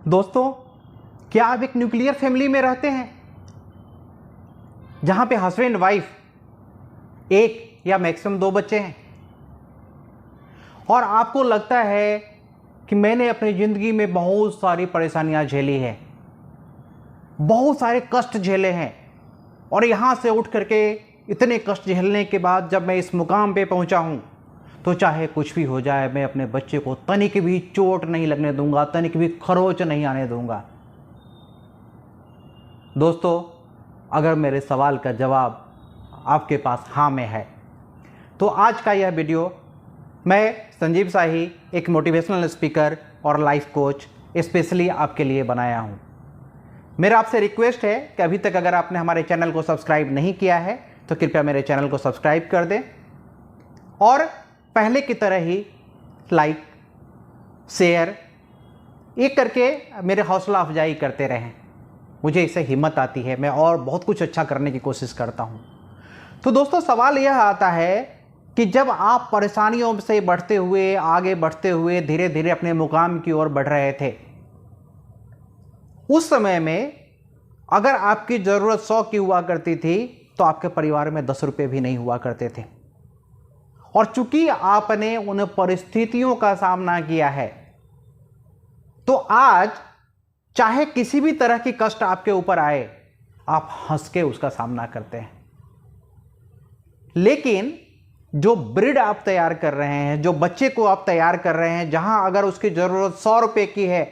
दोस्तों, क्या आप एक न्यूक्लियर फैमिली में रहते हैं जहां पे हस्बैंड वाइफ एक या मैक्सिमम दो बच्चे हैं और आपको लगता है कि मैंने अपनी ज़िंदगी में बहुत सारी परेशानियां झेली है, बहुत सारे कष्ट झेले हैं और यहां से उठ करके इतने कष्ट झेलने के बाद जब मैं इस मुकाम पे पहुंचा हूं तो चाहे कुछ भी हो जाए मैं अपने बच्चे को तनिक भी चोट नहीं लगने दूंगा, तनिक भी खरोच नहीं आने दूंगा। दोस्तों, अगर मेरे सवाल का जवाब आपके पास हाँ में है तो आज का यह वीडियो मैं संजीव शाही, एक मोटिवेशनल स्पीकर और लाइफ कोच, स्पेशली आपके लिए बनाया हूँ। मेरा आपसे रिक्वेस्ट है कि अभी तक अगर आपने हमारे चैनल को सब्सक्राइब नहीं किया है तो कृपया मेरे चैनल को सब्सक्राइब कर दें और पहले की तरह ही लाइक, शेयर एक करके मेरे हौसला अफजाई करते रहें। मुझे इससे हिम्मत आती है, मैं और बहुत कुछ अच्छा करने की कोशिश करता हूँ। तो दोस्तों, सवाल यह आता है कि जब आप परेशानियों से बढ़ते हुए, आगे बढ़ते हुए धीरे धीरे अपने मुकाम की ओर बढ़ रहे थे, उस समय में अगर आपकी ज़रूरत 100 की हुआ करती थी तो आपके परिवार में 10 रुपये भी नहीं हुआ करते थे। और चूंकि आपने उन परिस्थितियों का सामना किया है तो आज चाहे किसी भी तरह की कष्ट आपके ऊपर आए, आप हंस के उसका सामना करते हैं। लेकिन जो ब्रीड आप तैयार कर रहे हैं, जो बच्चे को आप तैयार कर रहे हैं, जहां अगर उसकी जरूरत 100 रुपये की है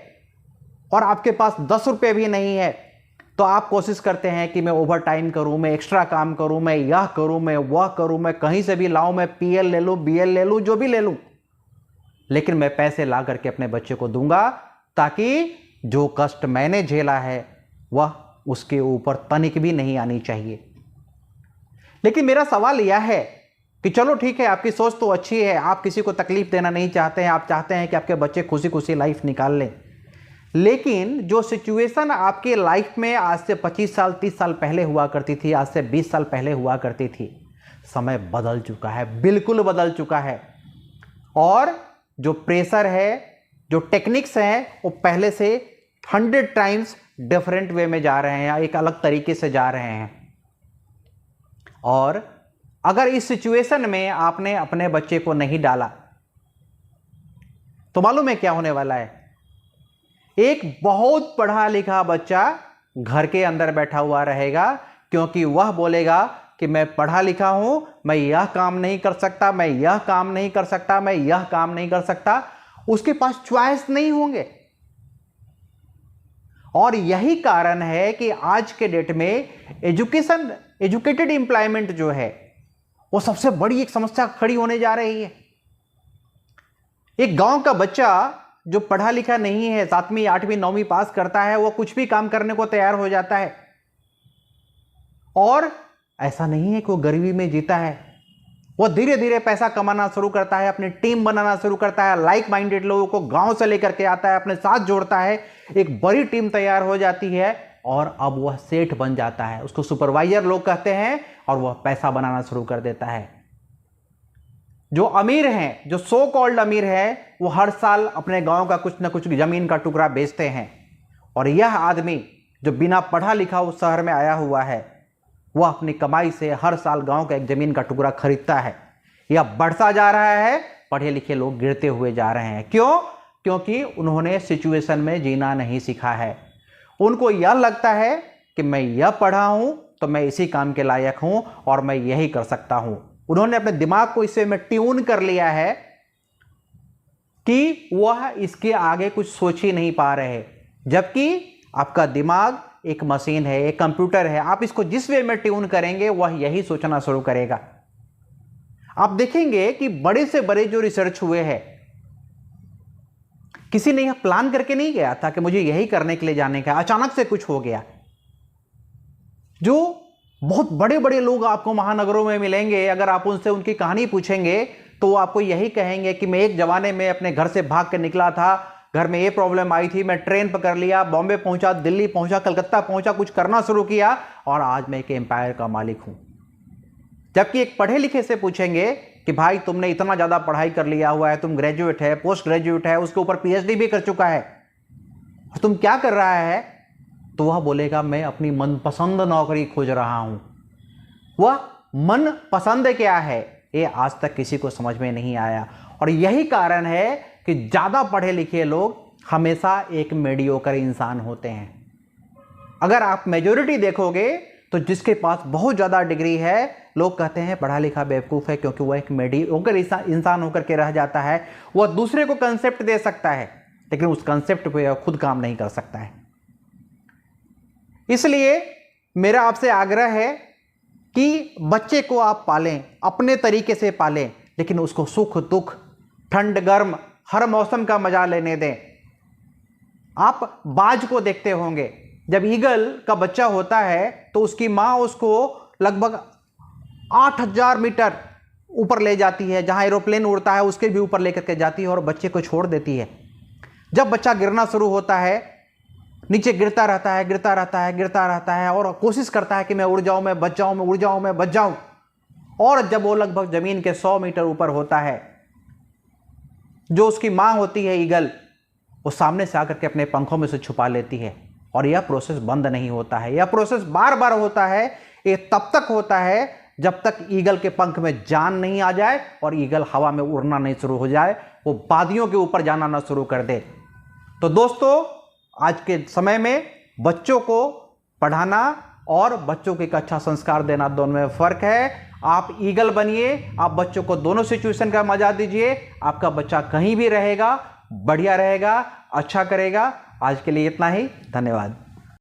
और आपके पास 10 रुपये भी नहीं है तो आप कोशिश करते हैं कि मैं ओवर टाइम करूं, मैं एक्स्ट्रा काम करूं, मैं यह करूं, मैं वह करूं, मैं कहीं से भी लाऊं, मैं पीएल ले लूं, बीएल ले लूं, जो भी ले लूं, लेकिन मैं पैसे ला करके अपने बच्चे को दूंगा ताकि जो कष्ट मैंने झेला है वह उसके ऊपर तनिक भी नहीं आनी चाहिए। लेकिन मेरा सवाल यह है कि चलो ठीक है, आपकी सोच तो अच्छी है, आप किसी को तकलीफ देना नहीं चाहते हैं, आप चाहते हैं कि आपके बच्चे खुशी खुशी लाइफ निकाल लें। लेकिन जो सिचुएशन आपकी लाइफ में आज से 25 साल 30 साल पहले हुआ करती थी, आज से 20 साल पहले हुआ करती थी, समय बदल चुका है, बिल्कुल बदल चुका है। और जो प्रेशर है, जो टेक्निक्स हैं, वो पहले से 100 टाइम्स डिफरेंट वे में जा रहे हैं, एक अलग तरीके से जा रहे हैं। और अगर इस सिचुएशन में आपने अपने बच्चे को नहीं डाला तो मालूम है क्या होने वाला है? एक बहुत पढ़ा लिखा बच्चा घर के अंदर बैठा हुआ रहेगा क्योंकि वह बोलेगा कि मैं पढ़ा लिखा हूं, मैं यह काम नहीं कर सकता, मैं यह काम नहीं कर सकता, मैं यह काम नहीं कर सकता। उसके पास चॉइस नहीं होंगे। और यही कारण है कि आज के डेट में एजुकेटेड एम्प्लॉयमेंट जो है वो सबसे बड़ी एक समस्या खड़ी होने जा रही है। एक गांव का बच्चा जो पढ़ा लिखा नहीं है, 7वीं 8वीं 9वीं पास करता है, वो कुछ भी काम करने को तैयार हो जाता है। और ऐसा नहीं है कि वो गरीबी में जीता है, वो धीरे धीरे पैसा कमाना शुरू करता है, अपनी टीम बनाना शुरू करता है, लाइक माइंडेड लोगों को गांव से लेकर के आता है, अपने साथ जोड़ता है, एक बड़ी टीम तैयार हो जाती है और अब वह सेठ बन जाता है, उसको सुपरवाइजर लोग कहते हैं, और वह पैसा बनाना शुरू कर देता है। जो अमीर हैं, जो सो कॉल्ड अमीर हैं, वो हर साल अपने गांव का कुछ ना कुछ जमीन का टुकड़ा बेचते हैं। और यह आदमी जो बिना पढ़ा लिखा उस शहर में आया हुआ है, वह अपनी कमाई से हर साल गांव का एक जमीन का टुकड़ा खरीदता है। यह बढ़ता जा रहा है, पढ़े लिखे लोग गिरते हुए जा रहे हैं। क्यों? क्योंकि उन्होंने सिचुएशन में जीना नहीं सीखा है। उनको यह लगता है कि मैं यह पढ़ा हूं तो मैं इसी काम के लायक हूं और मैं यही कर सकता हूं। उन्होंने अपने दिमाग को इससे में ट्यून कर लिया है कि वह इसके आगे कुछ सोच ही नहीं पा रहे। जबकि आपका दिमाग एक मशीन है, एक कंप्यूटर है, आप इसको जिस वे में ट्यून करेंगे वह यही सोचना शुरू करेगा। आप देखेंगे कि बड़े से बड़े जो रिसर्च हुए हैं, किसी ने यह प्लान करके नहीं गया था कि मुझे यही करने के लिए जाने का, अचानक से कुछ हो गया। जो बहुत बड़े बड़े लोग आपको महानगरों में मिलेंगे, अगर आप उनसे उनकी कहानी पूछेंगे तो वो आपको यही कहेंगे कि मैं एक जमाने में अपने घर से भाग कर निकला था, घर में ये प्रॉब्लम आई थी, मैं ट्रेन पकड़ लिया, बॉम्बे पहुंचा, दिल्ली पहुंचा, कलकत्ता पहुंचा, कुछ करना शुरू किया और आज मैं एक एम्पायर का मालिक हूं। जबकि एक पढ़े लिखे से पूछेंगे कि भाई तुमने इतना ज़्यादा पढ़ाई कर लिया हुआ है, तुम ग्रेजुएट है, पोस्ट ग्रेजुएट है, उसके ऊपर पीएचडी भी कर चुका है, तुम क्या कर रहा है, तो वह बोलेगा मैं अपनी मनपसंद नौकरी खोज रहा हूं। वह मन पसंद क्या है ये आज तक किसी को समझ में नहीं आया, और यही कारण है कि ज़्यादा पढ़े लिखे लोग हमेशा एक मीडियोकर इंसान होते हैं। अगर आप मेजॉरिटी देखोगे तो जिसके पास बहुत ज़्यादा डिग्री है, लोग कहते हैं पढ़ा लिखा बेवकूफ़ है, क्योंकि वह एक मीडियोकर इंसान होकर के रह जाता है। वह दूसरे को कंसेप्ट दे सकता है, लेकिन उस कंसेप्ट पे खुद काम नहीं कर सकता है। इसलिए मेरा आपसे आग्रह है कि बच्चे को आप पालें, अपने तरीके से पालें, लेकिन उसको सुख दुख, ठंड गर्म, हर मौसम का मजा लेने दें। आप बाज को देखते होंगे, जब ईगल का बच्चा होता है तो उसकी माँ उसको लगभग 8000 मीटर ऊपर ले जाती है, जहाँ एरोप्लेन उड़ता है उसके भी ऊपर लेकर के जाती है और बच्चे को छोड़ देती है। जब बच्चा गिरना शुरू होता है, नीचे गिरता रहता है, गिरता रहता है, गिरता रहता है, और कोशिश करता है कि मैं उड़ जाऊं, मैं बच जाऊं, मैं उड़ जाऊं, मैं बच जाऊं। और जब वो लगभग जमीन के 100 मीटर ऊपर होता है, जो उसकी माँ होती है ईगल, वो सामने से आकर के अपने पंखों में से छुपा लेती है। और यह प्रोसेस बंद नहीं होता है, यह प्रोसेस बार बार होता है। ये तब तक होता है जब तक ईगल के पंख में जान नहीं आ जाए और ईगल हवा में उड़ना नहीं शुरू हो जाए, वो वादियों के ऊपर जाना ना शुरू कर दे। तो दोस्तों, आज के समय में बच्चों को पढ़ाना और बच्चों को एक अच्छा संस्कार देना, दोनों में फ़र्क है। आप ईगल बनिए, आप बच्चों को दोनों सिचुएशन का मजा दीजिए, आपका बच्चा कहीं भी रहेगा बढ़िया रहेगा, अच्छा करेगा। आज के लिए इतना ही, धन्यवाद।